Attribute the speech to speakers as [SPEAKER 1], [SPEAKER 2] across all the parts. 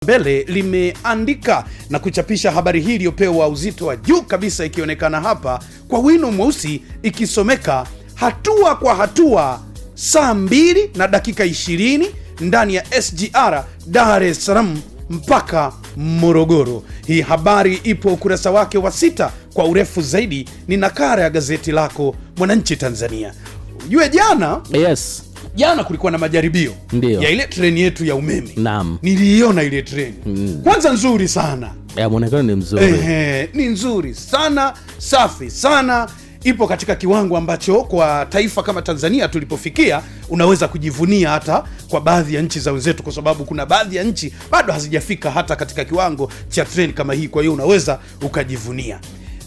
[SPEAKER 1] Mbele limeandika na kuchapisha habari hii iliyopewa uzito wa juu kabisa, ikionekana hapa kwa wino mweusi, ikisomeka hatua kwa hatua, saa 2 na dakika 20 ndani ya SGR Dar es Salaam mpaka Morogoro. Hii habari ipo ukurasa wake wa 6 kwa urefu zaidi. Ni nakala ya gazeti lako Mwananchi Tanzania. Ujue jana,
[SPEAKER 2] yes,
[SPEAKER 1] jana kulikuwa na majaribio.
[SPEAKER 2] Ndiyo.
[SPEAKER 1] Ya ile treni yetu ya umeme.
[SPEAKER 2] Naam.
[SPEAKER 1] Niliiona ile treni. Kwanza nzuri sana.
[SPEAKER 2] Ya muonekano ni mzuri.
[SPEAKER 1] Ni nzuri sana, safi sana. Ipo katika kiwango ambacho kwa taifa kama Tanzania tulipofikia unaweza kujivunia hata kwa baadhi ya nchi za wenzetu, kwa sababu kuna baadhi ya nchi bado hazijafika hata katika kiwango cha treni kama hii. Kwa hiyo unaweza ukajivunia.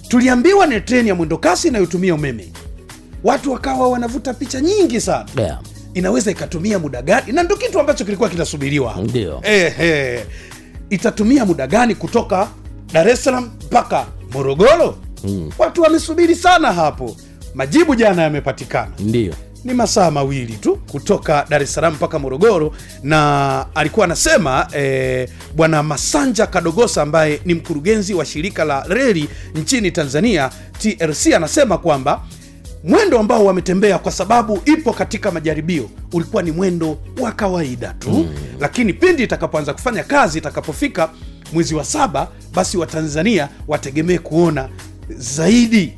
[SPEAKER 1] Tuliambiwa ni treni ya mwendo kasi inayotumia umeme. Watu wakawa wanavuta picha nyingi sana.
[SPEAKER 2] Yeah.
[SPEAKER 1] Inaweza ikatumia muda gani? Na ndio kitu ambacho kilikuwa kinasubiriwa.
[SPEAKER 2] Ndio.
[SPEAKER 1] Itatumia muda gani kutoka Dar es Salaam mpaka Morogoro? Watu wamesubiri sana hapo. Majibu jana yamepatikana.
[SPEAKER 2] Ndio.
[SPEAKER 1] Ni masaa 2 tu kutoka Dar es Salaam mpaka Morogoro, na alikuwa anasema Bwana Masanja Kadogosa ambaye ni mkurugenzi wa shirika la reli nchini Tanzania TRC, anasema kwamba mwendo ambao wametembea, kwa sababu ipo katika majaribio, ulikuwa ni mwendo wa kawaida tu. Lakini pindi itakapoanza kufanya kazi, itakapofika mwezi wa 7, basi Watanzania wategemee kuona zaidi,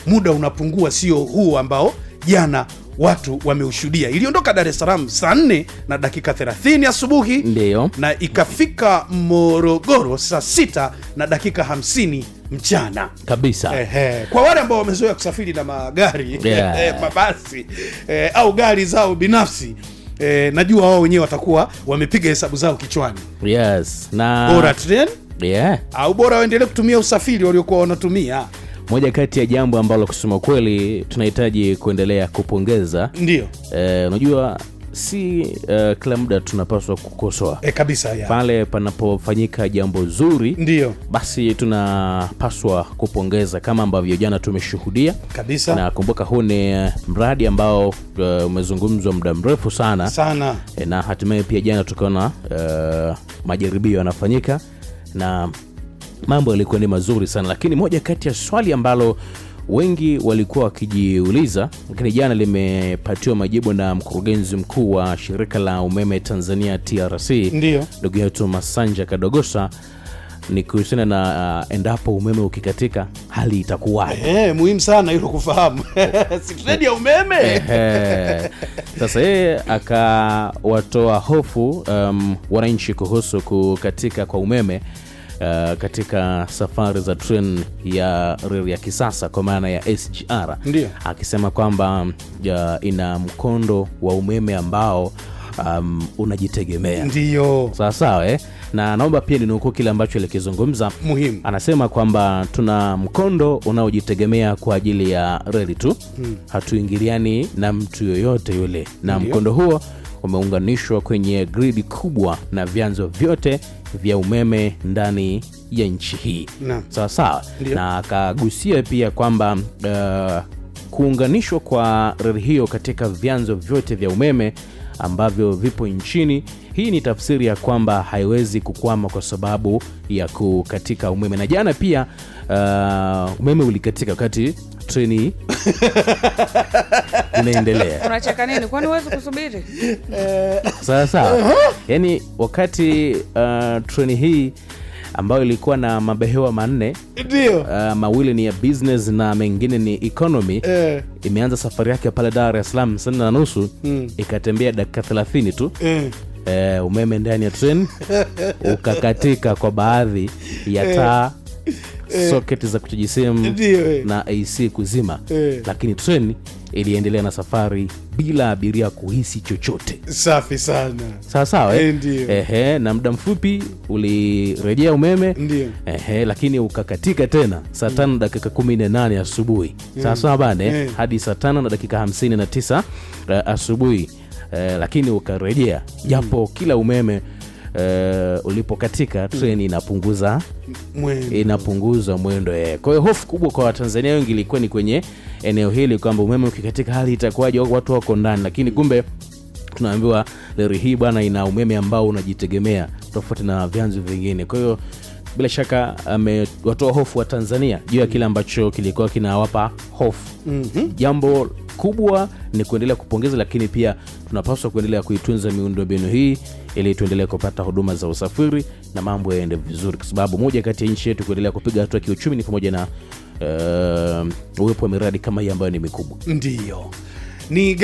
[SPEAKER 1] muda unapungua, sio huu ambao jana watu wameushuhudia. Iliondoka Dar es Salaam saa 4 na dakika 30 asubuhi.
[SPEAKER 2] Ndio.
[SPEAKER 1] Na ikafika Morogoro saa 6 na dakika 50 mchana
[SPEAKER 2] Kabisa.
[SPEAKER 1] Kwa wale ambao wamezoea kusafiri na magari,
[SPEAKER 2] Yeah.
[SPEAKER 1] mabasi au gari zao binafsi, najua wao wenyewe watakuwa wamepiga hesabu zao kichwani.
[SPEAKER 2] Yes. Na
[SPEAKER 1] Bora treni,
[SPEAKER 2] yeah,
[SPEAKER 1] au bora waendelee kutumia usafiri waliokuwa wanatumia.
[SPEAKER 2] moja kati ya jambo ambalo kusema kweli tunahitaji kuendelea kupongeza.
[SPEAKER 1] Ndio.
[SPEAKER 2] Unajua si kila muda tunapaswa kukosoa.
[SPEAKER 1] Kabisa ya.
[SPEAKER 2] Pale panapofanyika jambo zuri,
[SPEAKER 1] Ndio,
[SPEAKER 2] basi tunapaswa kupongeza, kama ambavyo jana tumeshuhudia.
[SPEAKER 1] kabisa.
[SPEAKER 2] Na kumbuka huu ni mradi ambao umezungumzwa muda mrefu sana. Na hatimaye pia jana tukaona majaribio yanafanyika na mambo yalikuwa ni mazuri sana. Lakini moja kati ya swali ambalo wengi walikuwa wakijiuliza, lakini jana limepatiwa majibu na mkurugenzi mkuu wa shirika la umeme Tanzania TRC,
[SPEAKER 1] Ndio,
[SPEAKER 2] ndugu yetu Masanja Kadogosa, ni kuhusiana na endapo umeme ukikatika hali itakuwaje.
[SPEAKER 1] muhimu sana hilo kufahamu. Si treni ya umeme.
[SPEAKER 2] Sasa yeye akawatoa hofu wananchi kuhusu kukatika kwa umeme katika safari za treni ya reli ya kisasa kwa maana ya SGR.
[SPEAKER 1] Ndio.
[SPEAKER 2] Akisema kwamba ina mkondo wa umeme ambao unajitegemea.
[SPEAKER 1] Ndio.
[SPEAKER 2] Sawa. Na naomba pia ninukuu kile ambacho alikizungumza.
[SPEAKER 1] Muhimu.
[SPEAKER 2] Anasema kwamba tuna mkondo unaojitegemea kwa ajili ya reli tu. Hatuingiliani na mtu yoyote yule. Na
[SPEAKER 1] Ndio.
[SPEAKER 2] Mkondo huo umeunganishwa kwenye gridi kubwa na vyanzo vyote vya umeme ndani ya nchi hii. Sawa. Na akagusia pia kwamba kuunganishwa kwa reli hiyo katika vyanzo vyote vya umeme ambavyo vipo nchini, hii ni tafsiri ya kwamba haiwezi kukwama kwa sababu ya kukatika umeme. Na jana pia umeme ulikatika wakati treni inaendelea.
[SPEAKER 3] Unacheka nini? Kwani huwezi kusubiri?
[SPEAKER 2] Sawa. Yaani wakati treni hii ambayo ilikuwa na mabehewa 4,
[SPEAKER 1] Ndio,
[SPEAKER 2] mawili ni ya business na mengine ni economy, imeanza safari yake pale Dar es Salaam saa 4:30, ikatembea dakika 30 tu. Umeme ndani ya treni ukakatika kwa baadhi ya taa, socket za kuchaji simu na AC kuzima. Lakini treni iliendelea na safari bila abiria kuhisi chochote.
[SPEAKER 1] safi sana.
[SPEAKER 2] Sawa.
[SPEAKER 1] Ndio.
[SPEAKER 2] Na muda mfupi ulirejea umeme.
[SPEAKER 1] Ndio.
[SPEAKER 2] Lakini ukakatika tena saa 5 dakika 18 asubuhi. Sawa bane, hadi saa 5 na dakika 59 asubuhi. Lakini ukarejea, japo kila umeme ulipokatika treni inapunguza mwendo. Kwa hiyo hofu kubwa kwa Watanzania wengi ilikuwa ni kwenye eneo hili kwamba umeme ukikatika hali itakuwaje, watu wako ndani. Lakini kumbe tunaambiwa leo hii bwana ina umeme ambao unajitegemea. tofauti na vyanzo vingine. Kwa hiyo bila shaka amewatoa hofu wa Tanzania juu ya kile ambacho kilikuwa kinawapa hofu. Jambo kubwa ni kuendelea kupongeza, lakini pia tunapaswa kuendelea kuitunza miundombinu hii ili tuendelee kupata huduma za usafiri na mambo yaende vizuri, kwa sababu moja kati ya nchi yetu kuendelea kupiga hatua kiuchumi ni pamoja na uwepo wa miradi kama hii ambayo ni mikubwa.
[SPEAKER 1] Ndio. Ni